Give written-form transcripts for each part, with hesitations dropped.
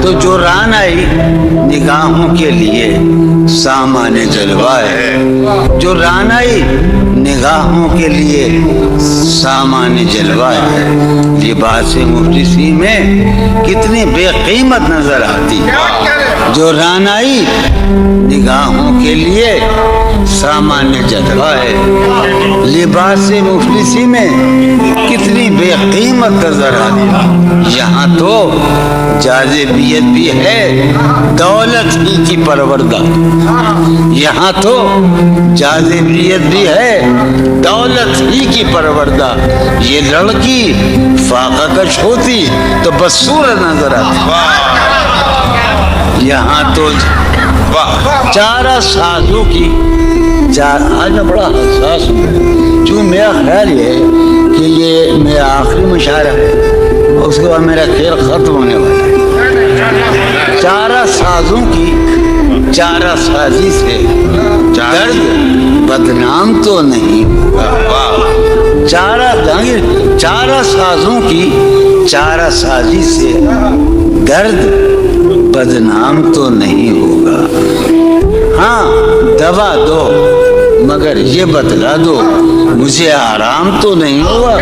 تو جو رانائی نگاہوں کے لیے سامان جلوہ ہے، جو رانائی نگاہوں کے لیے سامان جلوہ ہے، لباس مفلسی میں کتنی بے قیمت نظر آتی ہے، جو رانائی نگاہوں کے لیے سامان جلوہ ہے، لباس مفلسی میں کتنی بے قیمت نظر آتی ہے۔ یہاں تو جاذبیت بھی ہے دولت ہی کی پروردہ، یہاں تو جاذبیت بھی ہے دولت ہی کی پروردہ، یہ لڑکی فاقہ کش ہوتی تو بدصورت نظر آتی، یہاں تو چارہ سازوں کی آج میں بڑا حساس ہوں، چون میرا خیال یہ ہے کہ یہ میرا آخری مشاعرہ ہے، اس کے بعد میرا کھیل ختم ہونے والا ہے۔ چارہ سازوں کی چارہ سازی سے درد بدنام تو نہیں ہوگا، چارہ سازوں کی چارہ سازی سے درد بدنام تو نہیں ہوگا، ہاں دوا دو مگر یہ بتلا دو مجھے آرام تو نہیں ہوا۔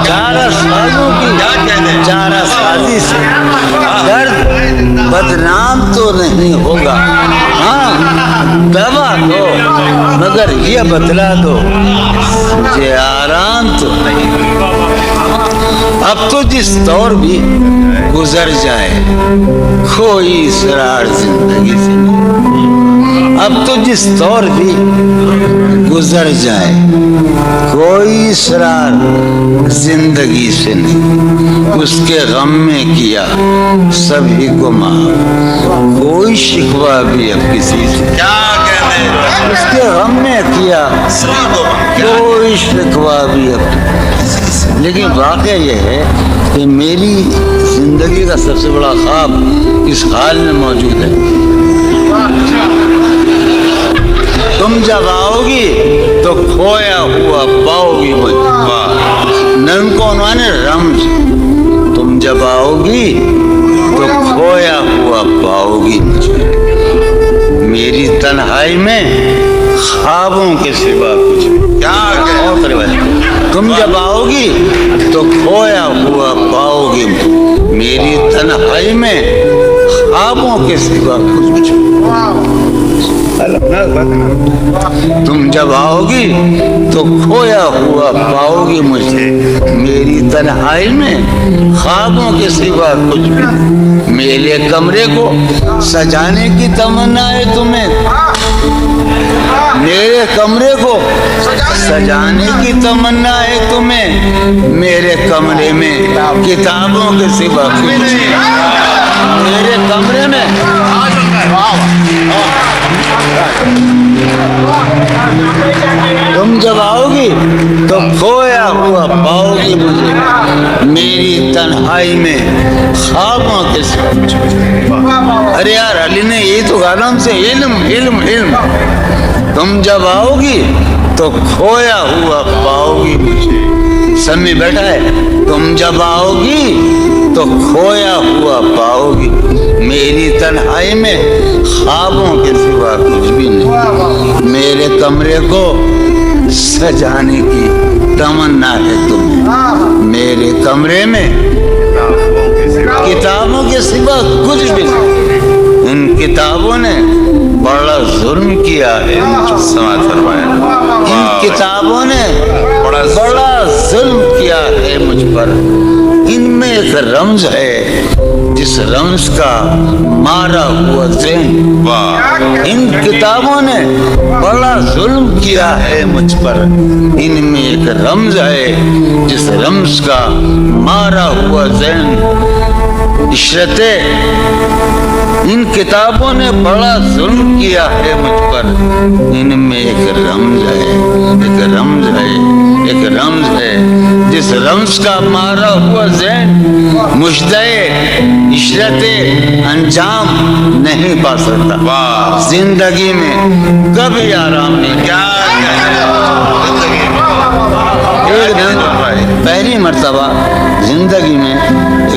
چارہ سازوں کی چارہ سازی سے درد بدنام تو نہیں ہوگا، ہاں دوا دو مگر یہ بتلا دو مجھے آرام تو نہیں ہوگا۔ اب تو جس دور بھی گزر جائے کوئی اسرار زندگی سے نہیں، اب تو جس دور بھی گزر جائے کوئی اسرار زندگی سے نہیں، اس کے غم میں کیا سبھی کو معاف، کوئی شکوہ بھی اب کسی سے، اس کے غم میں کیا کوئی شکوہ بھی اب کسی سے۔ لیکن واقعہ یہ ہے کہ میری زندگی کا سب سے بڑا خواب اس حال میں موجود ہے، تم جب آؤ گی تو کھویا ہوا پاؤ گی مجھے، نن کو عنوان رمز، تم جب آؤ گی تو کھویا ہوا پاؤ گی مجھے، میری تنہائی میں خوابوں کے سوا کچھ تم جب آؤ گی تو کھویا ہوا پاؤ گی، میری تنہائی میں خوابوں کے سوا کچھ، تم جب آؤ گی تو کھویا ہوا پاؤ گی مجھے، میری تنہائی میں خوابوں کے سوا کچھ بھی، میرے کمرے کو سجانے کی تمنا ہے تمہیں، میرے کمرے کو سجانے کی تمنا ہے تمہیں، میرے کمرے میں کتابوں کے سوا کچھ، میرے کمرے میں تم جب آؤ گی تو کھویا ہوا پاؤ گی مجھے، میری تنہائی میں خوابوں کے سوا کچھ۔ ارے یار علی نے یہی تو کہا ہم سے، علم علم علم، تم جب آؤ گی تو کھویا ہوا پاؤ گی مجھے، سمی بیٹھا ہے، تم جب آؤ گی تو کھویا ہوا پاؤ گی، میری تنہائی میں خوابوں کے سوا کچھ بھی نہیں، میرے کمرے کو سجانے کی تمنا ہے تمہیں، میرے کمرے میں کتابوں کے سوا کچھ بھی نہیں، ان کتابوں نے بڑا ظلم کیا ہے، سماعت فرمایا، ان کتابوں نے بڑا ظلم کیا ہے مجھ پر، ان میں ایک رمز ہے جس رمز کا مارا ہوا ذہن، ان کتابوں نے بڑا ظلم کیا ہے مجھ پر، ان میں ایک رمز ہے جس رمز کا مارا ہوا ذہن، عشرت ان کتابوں نے بڑا ظلم کیا ہے مجھ پر، ان میں ایک رمز ہے، ایک رمز ہے، ایک رمز ہے جس رمز کا مارا ہوا ذہن مجدے عشرت انجام نہیں پا سکتا، زندگی میں کبھی آرام نہیں کیا، ایک دن پہلی مرتبہ زندگی میں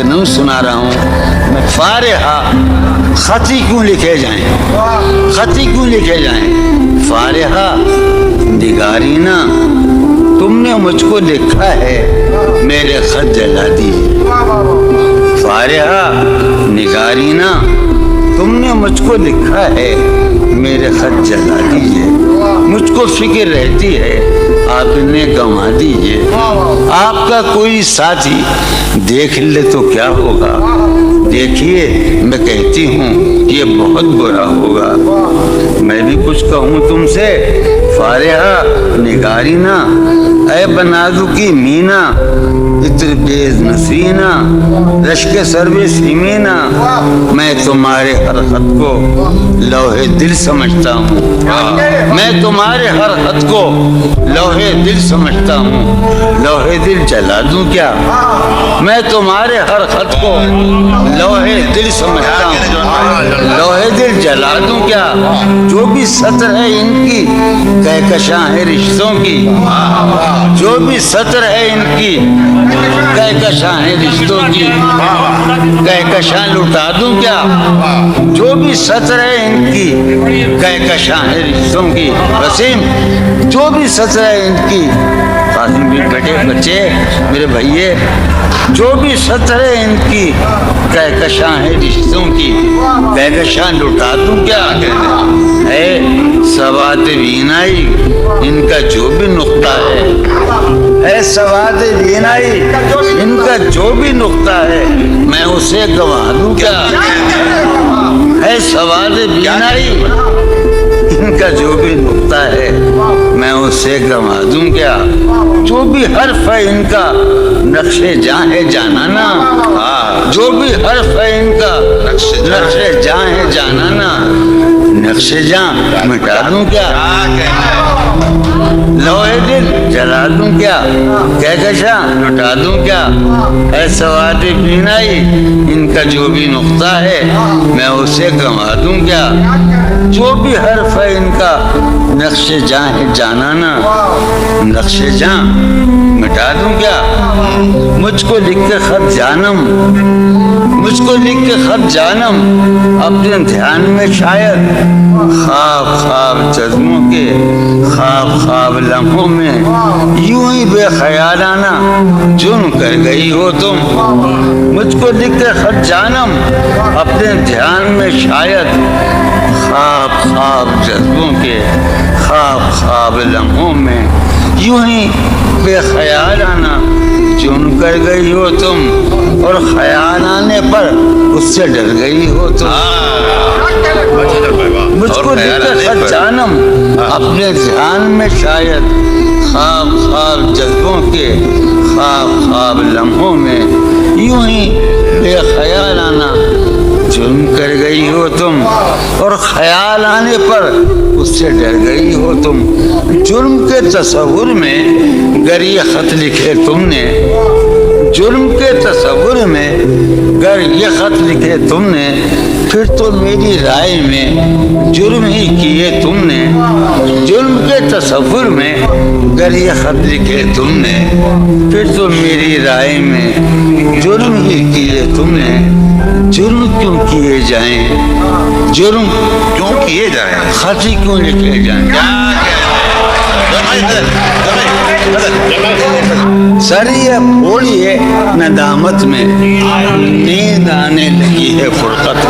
کہ نہیں سنا رہا ہوں میں فارحہ خطی کیوں لکھے جائیں خطی کیوں لکھے جائیں فارحہ نگارینا تم نے مجھ کو لکھا ہے میرے خط جلا دیجیے فارحہ نگارینا تم نے مجھ کو لکھا ہے میرے خط جلا دیجیے مجھ کو فکر رہتی ہے آپ نے گنوا دیجیے آپ کا کوئی ساتھی دیکھ لے تو کیا ہوگا دیکھیے میں کہتی ہوں یہ بہت برا ہوگا میں بھی کچھ کہوں تم سے فارحہ نگارینا اے بنازو کی مینا اتر بیز نسینا رشک سروے سیمینا میں تمہارے ہر خط کو لوہے دل سمجھتا ہوں میں تمہارے ہر خط کو لوہے دل سمجھتا ہوں لوہے دل جلا دوں کیا میں تمہارے ہر خط کو لوہے دل سمجھتا ہوں لوہے دل جلا دوں کیا جو بھی سطر ہے ان کی کہکشاں ہے رشتوں کی جو بھی سطر ہے ان کی کہکشاں ہے رشتوں کی کہکشاں لٹا دوں کیا جو بھی سطر ہے ان کی کہکشاں ہے رشتوں کی وسیم جو بھی سطر ہے ان کی قاسم بھی بیٹے بچے میرے بھائیے جو بھی سطر ہے ان کی کہکشاں ہے رشتوں کی کہکشاں لٹا دوں کیا ہے سواد بینائی ان کا جو بھی نقطہ ہے سواد بینائی ان کا جو بھی نقطہ ہے میں اسے گنوا دوں کیا ہے سواد بینائی ان کا جو بھی نقطہ ہے میں اسے گنوا دوں کیا جو بھی حرف ہے ان کا نقش جاں ہے جانانا جو بھی حرف ہے ان کا نقش جاں ہے جانانا نقش جاں مٹا دوں کیا لوہے دل جلا دوں کیا کہکشاں لٹا دوں کیا اے سواد بینائی ان کا جو بھی نقطہ ہے میں اسے گنوا دوں کیا جو بھی حرف ہے ان کا نقش جاں ہے جانانا نقش جاں مٹا دوں کیا مجھ کو لکھ کے خط جانم مجھ کو لکھ کے خط جانم اپنے دھیان میں شاید خواب خواب جذبوں کے خواب خواب لمحوں میں یوں ہی بے خیالانہ جرم کر گئی ہو تم مجھ کو لکھ کے خط جانم اپنے دھیان میں شاید خواب خواب جذبوں کے خواب خواب لمحوں میں یوں ہی بے خیالانہ جرم کر گئی ہو تم اور خیال آنے پر اس سے ڈر گئی ہو تم مجھ کو لکھ کر خط جانم اپنے دھیان میں شاید خواب خواب جذبوں کے خواب خواب لمحوں میں یوں ہی بے خیالانہ جرم کر گئی ہو تم اور خیال آنے پر اس سے ڈر گئی ہو تم جرم کے تصور میں گر یہ خط لکھے تم نے جرم کے تصور میں گر یہ خط لکھے تم نے پھر تو میری رائے میں جرم ہی کیے تم نے جرم کے تصور میں گر یہ خط لکھے تم نے پھر تو میری رائے میں جرم ہی کیے تم نے جرم کیوں کیے جائیں جرم کیوں کیے جائیں خطی کیوں لکھے جائیں سریہ پھوڑی ہے ندامت میں نیند آنے لگی ہے فرقت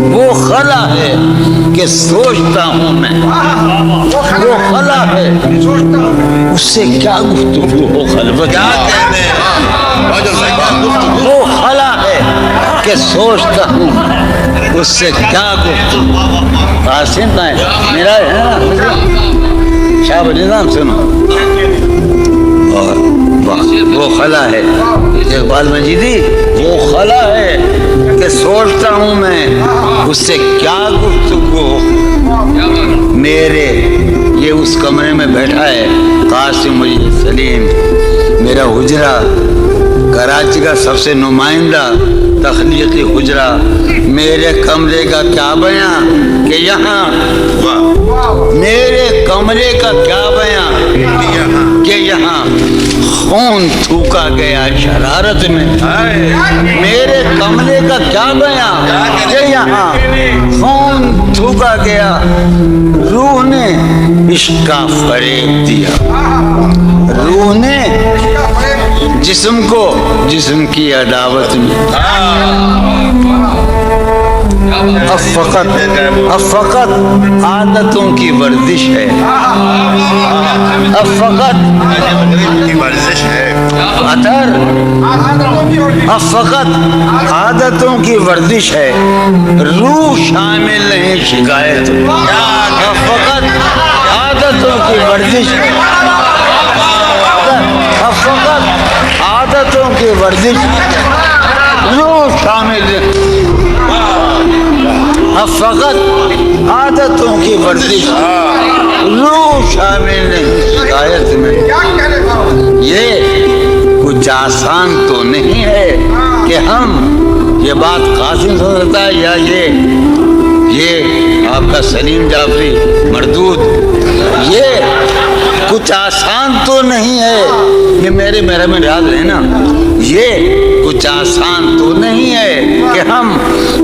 وہ خلا ہے کہ سوچتا ہوں میں وہ خلا ہے اس سے کیا گفتگو ہو خلوت وہ خلا ہے کہ سوچتا ہوں اس سے کیا گفتگو قاسم ہے میرا ہے نا شاہ نظام سنو اور وہ خلا ہے اقبال مجیدی وہ خلا ہے کہ سوچتا ہوں میں اس سے کیا گفتگو میرے یہ اس کمرے میں بیٹھا ہے قاسم مجید سلیم میرا حجرہ کراچی کا سب سے نمائندہ تخلیقی حجرہ میرے کمرے کا کیا بیان کہ یہاں میرے کمرے کا کیا بیان کہ یہاں خون تھوکا گیا شرارت میں، میرے کملے کا کیا بیان کہ یہاں خون تھوکا گیا، روح نے عشق کا فریب دیا، روح نے جسم کو جسم کی عداوت میں، اب فقط عادتوں کی ورزش ہے، اب فقط ورزش ہے، اثر، اب فقط عادتوں کی ورزش ہے، روح شامل نہیں شکایت، اب فقط عادتوں کی ورزش ہے، اب فقط عادتوں کی ورزش، روح شامل نہیں، اب فقط عادتوں کی ورزش، روح شامل نہیں شکایت میں، یہ کچھ آسان تو نہیں ہے کہ ہم، یہ بات قاسم سمجھتا ہے یا یہ آپ کا سلیم جعفری مردود، یہ کچھ آسان تو نہیں ہے، یہ میرے میں یاد رہے نا، یہ کچھ آسان تو نہیں ہے کہ ہم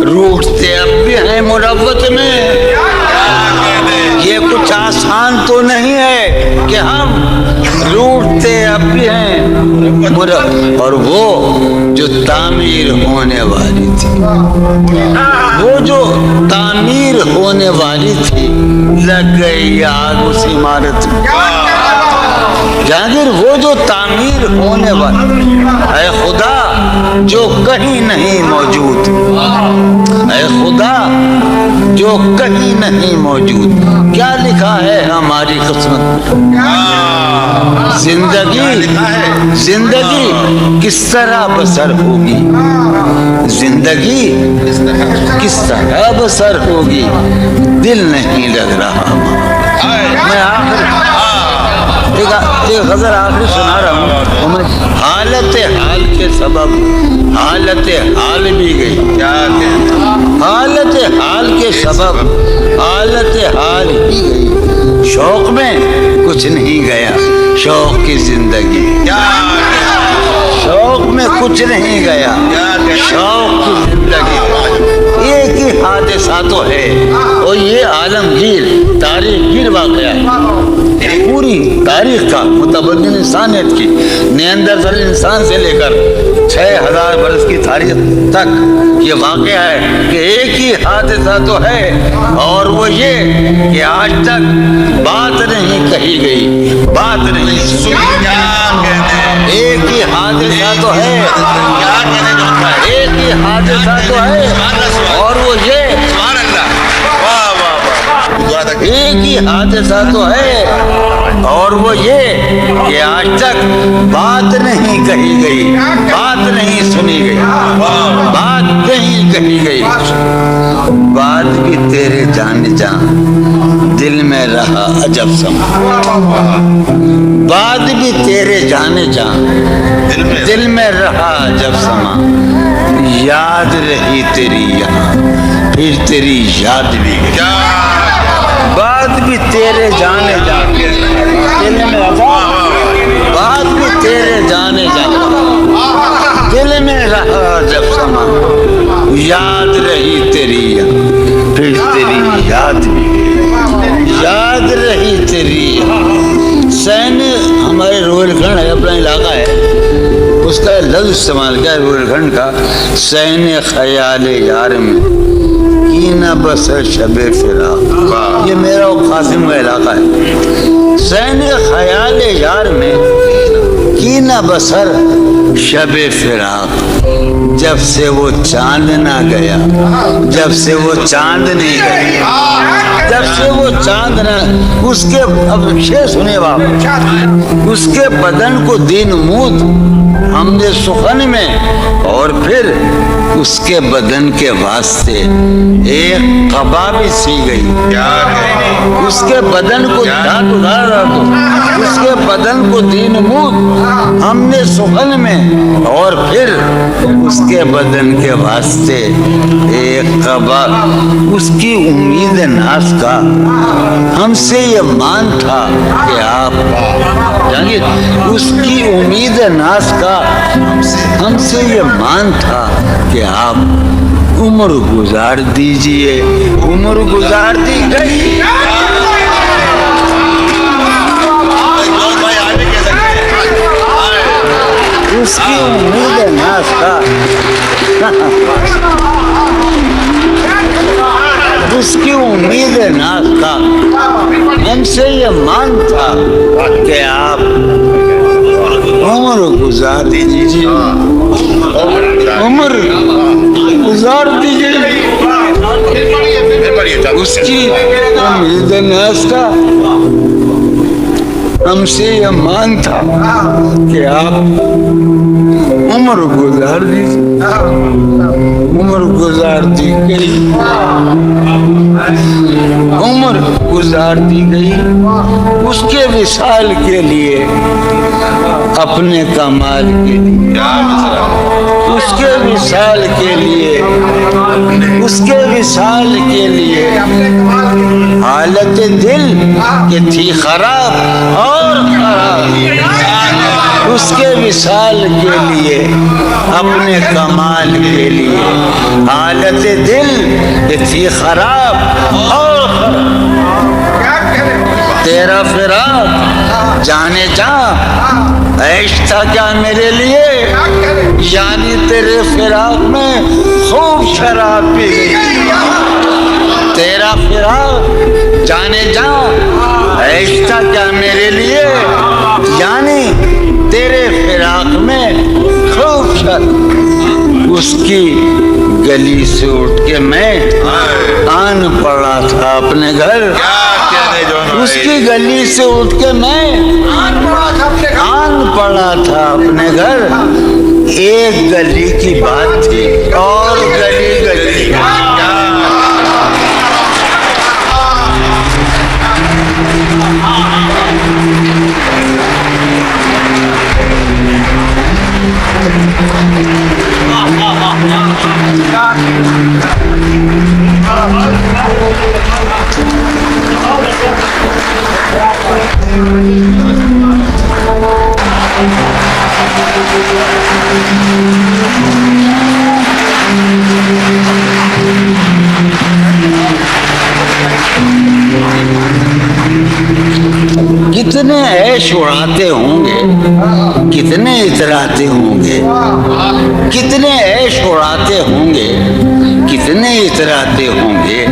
روٹتے اب بھی ہیں مروت میں، یہ کچھ آسان تو نہیں ہے کہ ہم روٹتے اب بھی ہیں مروت، اور وہ جو تعمیر ہونے والی تھی، وہ جو تعمیر ہونے والی تھی، لگ گئی آگ اس عمارت میں، جہانگیر وہ جو تعمیر ہونے والی، اے خدا جو کہیں نہیں موجود، اے خدا جو کہیں نہیں موجود، کیا لکھا ہے ہماری قسمت میں، زندگی کس طرح بسر ہوگی، زندگی کس طرح بسر ہوگی، دل نہیں لگ رہا، میں ایک غزل آخری سنا رہا ہوں، حالت حال کے سبب حالت حال بھی گئی، حالت حال کے سبب حالت حال ہی گئی، شوق میں کچھ نہیں گیا، شوق کی زندگی، شوق میں کچھ نہیں گیا، شوق کی زندگی، ایک ہی حادثہ تو ہے، اور یہ عالمگیر تاریخ گیر واقعہ ہے، پوری تاریخ کا متبدل انسانیت کی، نیاندرتال انسان سے لے کر 6000 برس کی تاریخ تک یہ واقعہ ہے کہ ایک ہی حادثہ تو ہے، اور وہ یہ کہ آج تک بات نہیں کہی گئی، بات نہیں سنی، ایک ہی حادثہ تو ہے، ایک ہی حادثہ تو ہے، اور وہ یہ ایک ہی حادثہ تو ہے، اور وہ یہ کہ آج تک بات نہیں کہی گئی، بات نہیں سنی گئی، بات نہیں کہی گئی، بات بھی تیرے جان جان دل میں رہا عجب سما، بات بھی تیرے جان جان دل میں رہا عجب سما، یاد رہی تیری یہاں پھر تیری یاد بھی گئی، بات بھی تیرے جانے جانے دل میں رہا، بات بھی تیرے جانے جانے دل میں رہا جب سما، یاد رہی تیری پھر تیری یاد بھی، یاد رہی تیری۔ سین ہمارے روہیل کھنڈ ہے، اپنا علاقہ ہے، اس کا لفظ استعمال کیا ہے روہیل کھنڈ کا، سین خیال یار میں نہ بسر شب فراق، یہ میرا و قاسم کا علاقہ ہے، سین خیال یار میں کی نہ بسر شب فراق، جب سے وہ چاند نہ گیا، جب سے وہ چاند نہیں گیا، جب سے وہ چاند نہ، اس کے اب شعر سنے باپ، اس کے بدن کو دی نمود ہم نے سخن میں، اور پھر اس کے بدن کے واسطے ایک قبا بھی سی گئی. اس کے بدن کو اس کے بدن کو دین مود ہم نے سخن میں، اور پھر اس کے بدن کے واسطے ایک قبا. اس کی امید ناز کا ہم سے یہ مان تھا کہ آپ جانیے، اس کی امید ناز کا ہم سے یہ مان تھا کہ آپ عمر گزار دیجئے. عمر گزار دی گئی. اس کی امید ناز کا اس کی امید ناز کا ہم سے یہ مان تھا کہ آپ عمر گزار دیجیے. عمر گزار دیجیے. اس کی امید ناز کا ہم سے یہ مان تھا کہ آپ عمر گزار دیجیے. عمر گزار دی گئی. عمر گزار دی گئی اس کے وصال کے لیے، اپنے کمال کے لیے، اس کے وصال کے لیے، اس کے وصال کے لیے. حالت دل کہ تھی خراب اور خراب، اس کے وصال کے لیے، اپنے کمال کے لیے. حالت دل کہ تھی خراب اور تیرا فراق جانے جا عیش تھا کیا میرے لیے. یعنی تیرے فراق میں خوب شراب پی گئی. تیرا فراق جانے جا عیش تھا کیا میرے لیے. یعنی تیرے فراق میں خوب شراب. اس کی گلی سے اٹھ کے میں آن پڑا تھا اپنے گھر. اس کی گلی سے اٹھ کے میں آن پڑا تھا اپنے گھر. ایک گلی کی بات تھی اور گلی گلی. کتنے عیش اڑاتے ہوں گے، کتنے اتراتے ہوں گے، کتنے عیش اڑاتے ہوں گے، کتنے اتراتے ہوں گے.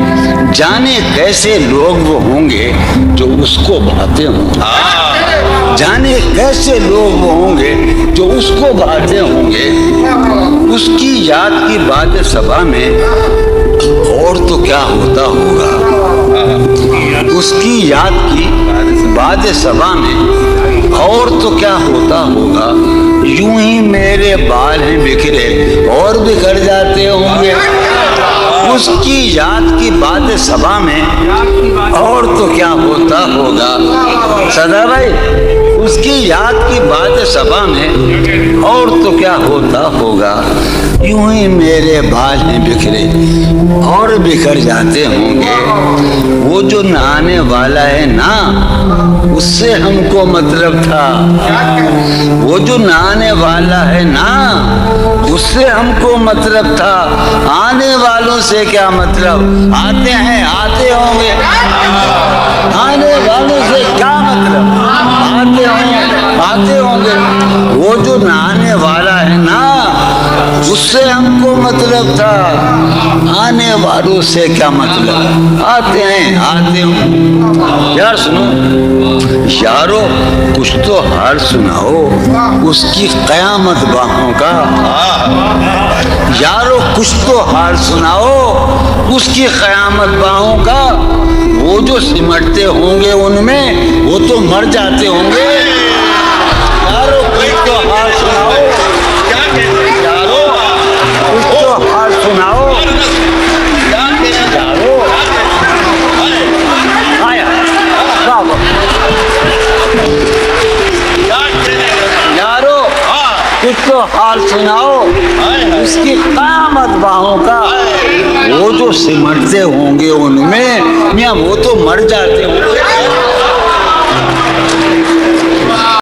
جانے کیسے لوگ وہ ہوں گے جو اس کو بھاتے ہوں گے. جانے کیسے لوگ وہ ہوں گے جو اس کو بھاتے ہوں گے. اس کی یاد کی بات صبا میں اور تو کیا ہوتا ہوگا. اس کی یاد کی بات صبا میں اور تو کیا ہوتا ہوگا. یوں ہی میرے بال ہیں بکھرے اور بکھر جاتے ہوں گے. اس کی یاد کی بات صبا میں اور تو کیا ہوتا ہوگا. سدا بھائی، اس کی یاد کی بات صبا میں اور تو کیا ہوتا ہوگا. یوں ہی میرے بال ہیں بکھرے اور بکھر جاتے ہوں گے. وہ جو نہانے والا ہے نا، اس سے ہم کو مطلب تھا. وہ جو نہانے والا ہے نا، اس سے ہم کو مطلب تھا. آنے والوں سے کیا مطلب. آتے ہیں آتے ہوں گے. آنے والوں سے کیا مطلب. آتے ہوں گے. وہ جو نہانے والا ہے نا، اس سے ہم کو مطلب تھا. آنے والوں سے کیا مطلب. آتے ہیں آتے ہوں. یار سنو یارو، کچھ تو حال سناؤ اس کی قیامت باہوں کا. یارو کچھ تو حال سناؤ اس کی قیامت باہوں کا. وہ جو سمٹتے ہوں گے ان میں، وہ تو مر جاتے ہوں گے. یارو کچھ تو حال سناؤ. یارو کچھ تو کچھ تو حال سناؤ اس کی قیامت باہوں کا. وہ جو سمٹتے ہوں گے ان میں میاں وہ تو مر جاتے ہوں گے.